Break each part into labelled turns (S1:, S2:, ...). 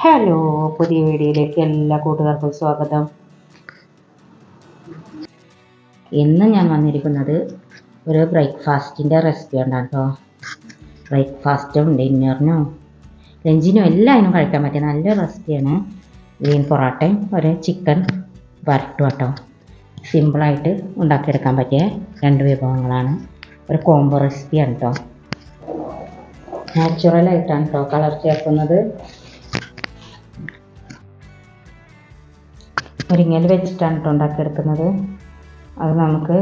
S1: Hello, പുതിയ വീഡിയോയിലേക്ക് എല്ലാ കൂട്ടുകാർക്കും സ്വാഗതം. ഇന്ന് ഞാൻ വന്നിരിക്കുന്നത് ഒരു ബ്രേക്ക്ഫാസ്റ്റിൻ്റെ റെസിപ്പി ഉണ്ടാണ് കേട്ടോ. ബ്രേക്ക്ഫാസ്റ്റും ഡിന്നറിനും ലഞ്ചിനും എല്ലാത്തിനും കഴിക്കാൻ പറ്റിയ നല്ല റെസിപ്പിയാണ്. ഗ്രീൻ പൊറോട്ടയും ഒരു ചിക്കൻ വരട്ടും കേട്ടോ. സിമ്പിളായിട്ട് ഉണ്ടാക്കിയെടുക്കാൻ പറ്റിയ രണ്ട് വിഭവങ്ങളാണ്. ഒരു കോംബോ റെസിപ്പിയാണ് കേട്ടോ. നാച്ചുറലായിട്ടാണ് കേട്ടോ കളർ ചേർക്കുന്നത്. മുരിങ്ങയിൽ വെച്ചിട്ടാണ് കേട്ടോ ഉണ്ടാക്കിയെടുക്കുന്നത്. അത് നമുക്ക്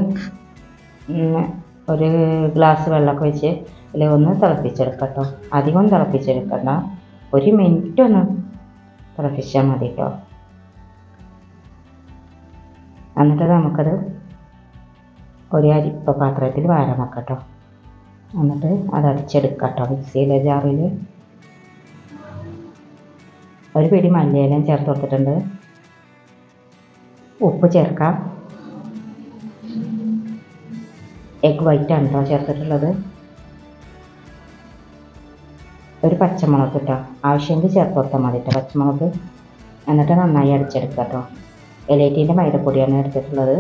S1: ഒരു ഗ്ലാസ് വെള്ളമൊക്കെ വെച്ച് ഇതിൽ ഒന്ന് തിളപ്പിച്ചെടുക്കാം കേട്ടോ. അധികം തിളപ്പിച്ചെടുക്കണ്ട, 1 മിനിറ്റ് ഒന്ന് തിളപ്പിച്ചാൽ മതി കേട്ടോ. എന്നിട്ട് നമുക്കത് ഒരു അരിപ്പ പാത്രത്തിൽ വാരാൻ വെക്കാം കേട്ടോ. എന്നിട്ട് അത് അടിച്ചെടുക്കാം കേട്ടോ. മിക്സിയിലെ ജാറിൽ ഒരു പിടി മല്ലിയിലയും ചേർത്ത് കൊടുത്തിട്ടുണ്ട്. ഉപ്പ് ചേർക്കാം. എഗ് വൈറ്റാണ് കേട്ടോ ചേർത്തിട്ടുള്ളത്. ഒരു പച്ചമുളക് കേട്ടോ, ആവശ്യമെങ്കിൽ ചേർത്ത് കൊടുത്താൽ മതി കേട്ടോ പച്ചമുളക്. എന്നിട്ട് നന്നായി അടിച്ചെടുക്കുക കേട്ടോ. എലൈറ്റിൻ്റെ മൈദപ്പൊടിയാണ് എടുത്തിട്ടുള്ളത്.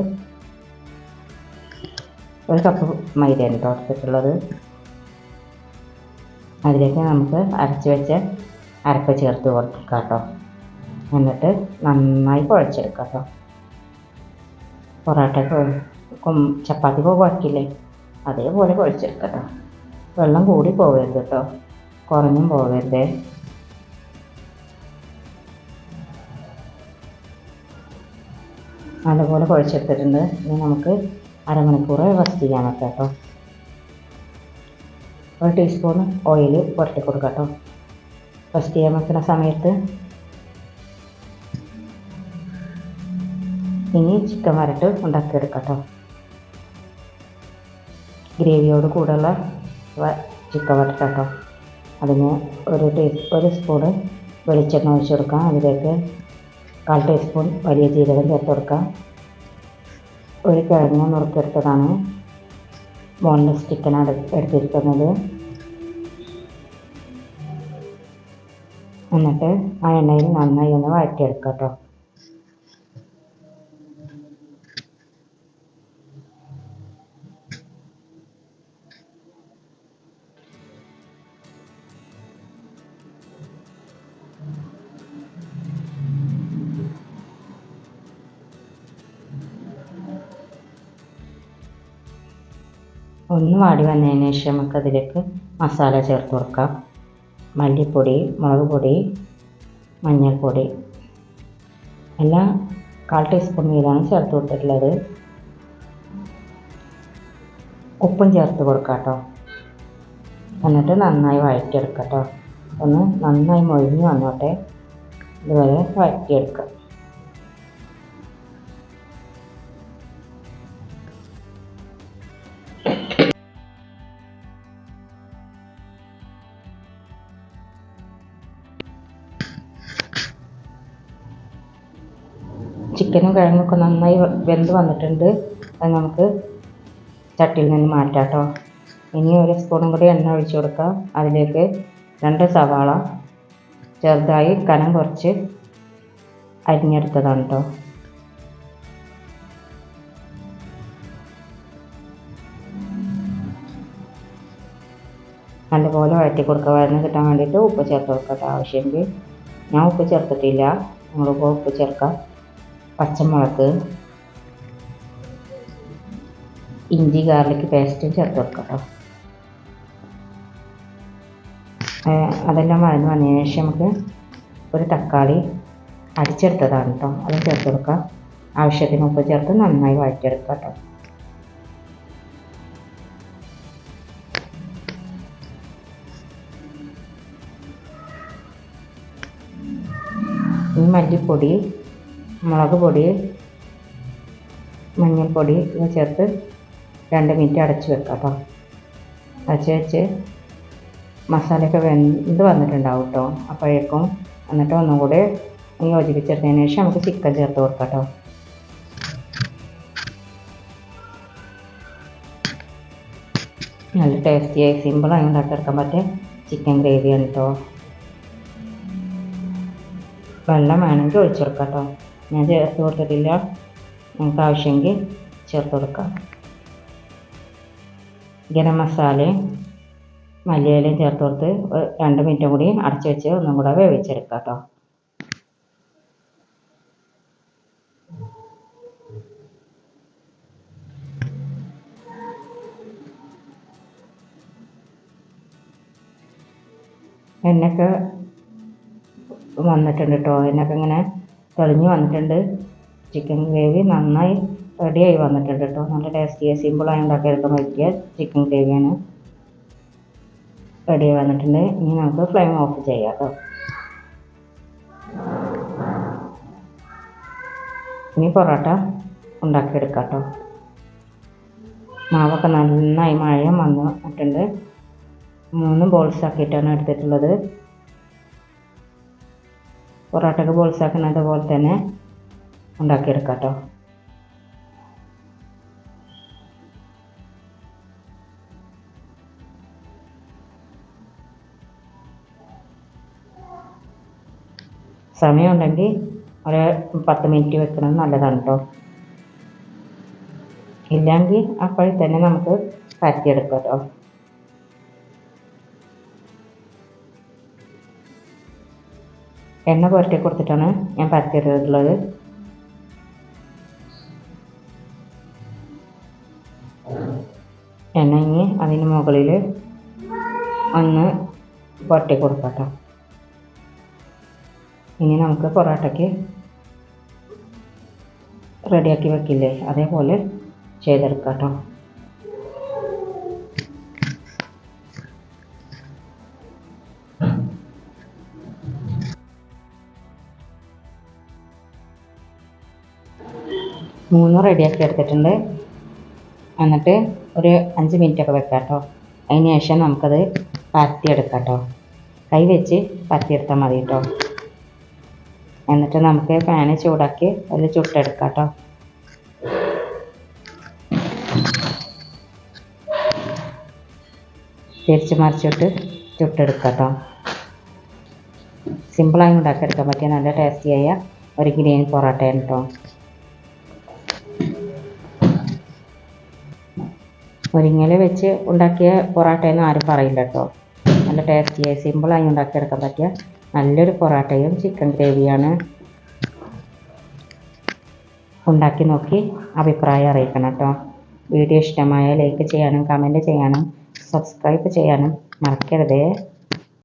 S1: 1 കപ്പ് മൈദയാണ് കേട്ടോ എടുത്തിട്ടുള്ളത്. അതിലേക്ക് നമുക്ക് അരച്ച് വെച്ച അരപ്പ് ചേർത്ത് കൊടുക്കാം കേട്ടോ. എന്നിട്ട് നന്നായി കുഴച്ചെടുക്കാം കേട്ടോ. പൊറോട്ടയ്ക്ക് ചപ്പാത്തി കുഴക്കില്ലേ, അതേപോലെ കുഴച്ചെടുക്കാം കേട്ടോ. വെള്ളം കൂടി പോകരുത് കേട്ടോ, കുറഞ്ഞും പോകരുത്. അതുപോലെ കുഴച്ചെടുത്തിട്ടുണ്ട്. ഇനി നമുക്ക് അരമണിക്കൂർ റെസ്റ്റ് ചെയ്യാൻ വെക്കാം കേട്ടോ. 1 ടീസ്പൂൺ ഓയിൽ പുരട്ടി കൊടുക്കാം കേട്ടോ റെസ്റ്റ് ചെയ്യാൻ വെക്കുന്ന സമയത്ത്. ഇനി ചിക്കൻ വരട്ട് ഉണ്ടാക്കിയെടുക്കാം കേട്ടോ. ഗ്രേവിയോട് കൂടെയുള്ള ചിക്കൻ വരട്ട് കേട്ടോ. അതിന് ഒരു സ്പൂണ് വെളിച്ചെണ്ണ ഒഴിച്ച് കൊടുക്കാം. അതിലേക്ക് 1/4 ടീസ്പൂൺ വലിയ ജീരകം ചേർത്ത് കൊടുക്കാം. ഒരു കിഴങ്ങ് നുറുക്കിയെടുത്തതാണ്. ബോൺലെസ് ചിക്കനാണ് എടുത്തിരിക്കുന്നത്. എന്നിട്ട് ആ എണ്ണയിൽ നന്നായി ഒന്ന് വഴറ്റിയെടുക്കാം കേട്ടോ. ഒന്ന് വാടി വന്നതിന് ശേഷം നമുക്കതിലേക്ക് മസാല ചേർത്ത് കൊടുക്കാം. മല്ലിപ്പൊടി, മുളക് പൊടി, മഞ്ഞൾപ്പൊടി എല്ലാം 1/4 ടീസ്പൂൺ വീതമാണ് ചേർത്ത് കൊടുത്തിട്ടുള്ളത്. ഉപ്പും ചേർത്ത് കൊടുക്കാം കേട്ടോ. എന്നിട്ട് നന്നായി വഴറ്റിയെടുക്കാം കേട്ടോ. ഒന്ന് നന്നായി മൊഴിഞ്ഞ് വന്നോട്ടെ, ഇതുവരെ വഴറ്റിയെടുക്കാം. ചിക്കനും കിഴങ്ങൊക്കെ നന്നായി വെന്ത് വന്നിട്ടുണ്ട്. അത് നമുക്ക് ചട്ടിയിൽ നിന്ന് മാറ്റാം കേട്ടോ. ഇനി 1 സ്പൂണും കൂടി എണ്ണ ഒഴിച്ച് കൊടുക്കുക. അതിലേക്ക് 2 സവാള ചെറുതായി കനം കുറച്ച് അരിഞ്ഞെടുത്തതാണ് കേട്ടോ. നല്ലപോലെ വഴറ്റി കൊടുക്കുക. വഴന്ന് കിട്ടാൻ വേണ്ടിയിട്ട് ഉപ്പ് ചേർത്ത് കൊടുക്കട്ടെ ആവശ്യമെങ്കിൽ. ഞാൻ ഉപ്പ് ചേർത്തിട്ടില്ല, നമ്മളിപ്പോൾ ഉപ്പ് ചേർക്കാം. പച്ചമുളക്, ഇഞ്ചി ഗാർലിക് പേസ്റ്റും ചേർത്ത് കൊടുക്കാം കേട്ടോ. അതെല്ലാം വഴന്ന് വന്നതിന് ശേഷം നമുക്ക് ഒരു തക്കാളി അടിച്ചെടുത്തതാണ് കേട്ടോ, അതും ചേർത്ത് കൊടുക്കാം. ആവശ്യത്തിന് ഉപ്പ് ചേർത്ത് നന്നായി വഴറ്റിയെടുക്കാം കേട്ടോ. ഈ മല്ലിപ്പൊടി, മുളക് പൊടി, മഞ്ഞൾപ്പൊടി ഇവ ചേർത്ത് 2 മിനിറ്റ് അടച്ച് വെക്കാം കേട്ടോ. അടച്ച് വെച്ച് മസാലയൊക്കെ വെന്ത് വന്നിട്ടുണ്ടാവും കേട്ടോ അപ്പോഴേക്കും. എന്നിട്ട് ഒന്നും കൂടെ യോജിപ്പിച്ചെടുത്തതിന് ശേഷം നമുക്ക് ചിക്കൻ ചേർത്ത് കൊടുക്കാം കേട്ടോ. നല്ല ടേസ്റ്റിയായി സിമ്പിളായി ഉണ്ടാക്കിയെടുക്കാൻ പറ്റിയ ചിക്കൻ ഗ്രേവിയാണ് കേട്ടോ. വെള്ളം വേണമെങ്കിൽ ഒഴിച്ചെടുക്കാം കേട്ടോ. ഞാൻ ചേർത്ത് കൊടുത്തിട്ടില്ല, നിങ്ങൾക്ക് ആവശ്യമെങ്കിൽ ചേർത്ത് കൊടുക്കാം. ഗരം മസാലയും മല്ലിയിലയും ചേർത്ത് കൊടുത്ത് 2 മിനിറ്റും കൂടി അടച്ചു വെച്ച് ഒന്നും കൂടെ വേവിച്ചെടുക്കാം കേട്ടോ. എണ്ണയൊക്കെ വന്നിട്ടുണ്ട് കേട്ടോ. എണ്ണയൊക്കെ ഇങ്ങനെ തെളിഞ്ഞ് വന്നിട്ടുണ്ട്. ചിക്കൻ ഗ്രേവി നന്നായി റെഡിയായി വന്നിട്ടുണ്ട് കേട്ടോ. നല്ല ടേസ്റ്റിയായി സിമ്പിളായി ഉണ്ടാക്കിയെടുക്കാൻ പറ്റിയ ചിക്കൻ ഗ്രേവിയാണ് റെഡിയായി വന്നിട്ടുണ്ട്. ഇനി നമുക്ക് ഫ്ലെയിം ഓഫ് ചെയ്യാം കേട്ടോ. ഇനി പൊറോട്ട ഉണ്ടാക്കിയെടുക്കാം കേട്ടോ. മാവൊക്കെ നന്നായി മഴയും വന്നിട്ടുണ്ട്. 3 ബോൾസ് ആക്കിയിട്ടാണ് എടുത്തിട്ടുള്ളത്. പൊറോട്ടയ്ക്ക് ബോൾസ് ആക്കുന്നത് പോലെ തന്നെ ഉണ്ടാക്കിയെടുക്കാം കേട്ടോ. സമയമുണ്ടെങ്കിൽ ഒരു 10 മിനിറ്റ് വെക്കണം, നല്ലതാണ് കേട്ടോ. ഇല്ലെങ്കിൽ അപ്പോൾ തന്നെ നമുക്ക് പരത്തിയെടുക്കാം കേട്ടോ. എണ്ണ പുരട്ടി കൊടുത്തിട്ടാണ് ഞാൻ പരത്തിയെടുത്തിട്ടുള്ളത്. എണ്ണ ഇനി അതിന് മുകളിൽ ഒന്ന് പുരട്ടി കൊടുക്കാം കേട്ടോ. ഇനി നമുക്ക് പൊറോട്ടയ്ക്ക് റെഡിയാക്കി വെക്കില്ലേ, അതേപോലെ ചെയ്തെടുക്കാം കേട്ടോ. മൂന്ന് റെഡിയാക്കി എടുത്തിട്ടുണ്ട്. എന്നിട്ട് ഒരു 5 മിനിറ്റൊക്കെ വെക്കാം കേട്ടോ. അതിന് ശേഷം നമുക്കത് പരത്തിയെടുക്കാം കേട്ടോ. കൈ വെച്ച് പരത്തിയെടുത്താൽ മതി കേട്ടോ. എന്നിട്ട് നമുക്ക് പാന് ചൂടാക്കി അതിൽ ചുട്ടെടുക്കാം കേട്ടോ. തിരിച്ച് മറിച്ചിട്ട് ചുട്ടെടുക്കാം കേട്ടോ. സിമ്പിളായി ഉണ്ടാക്കിയെടുക്കാൻ പറ്റിയ നല്ല ടേസ്റ്റിയായ ഒരു ഗ്രീൻ പൊറോട്ടയാണ് കേട്ടോ. മുരിങ്ങയില വെച്ച് ഉണ്ടാക്കിയ പൊറോട്ടയെന്ന് ആരും പറയില്ല കേട്ടോ. നല്ല ടേസ്റ്റിയായി സിമ്പിളായി ഉണ്ടാക്കിയെടുക്കാൻ പറ്റിയ നല്ലൊരു പൊറോട്ടയും ചിക്കൻ ഗ്രേവിയാണ്. ഉണ്ടാക്കി നോക്കി അഭിപ്രായം അറിയിക്കണം കേട്ടോ. വീഡിയോ ഇഷ്ടമായ ലൈക്ക് ചെയ്യാനും കമൻറ്റ് ചെയ്യാനും സബ്സ്ക്രൈബ് ചെയ്യാനും മറക്കരുതേ.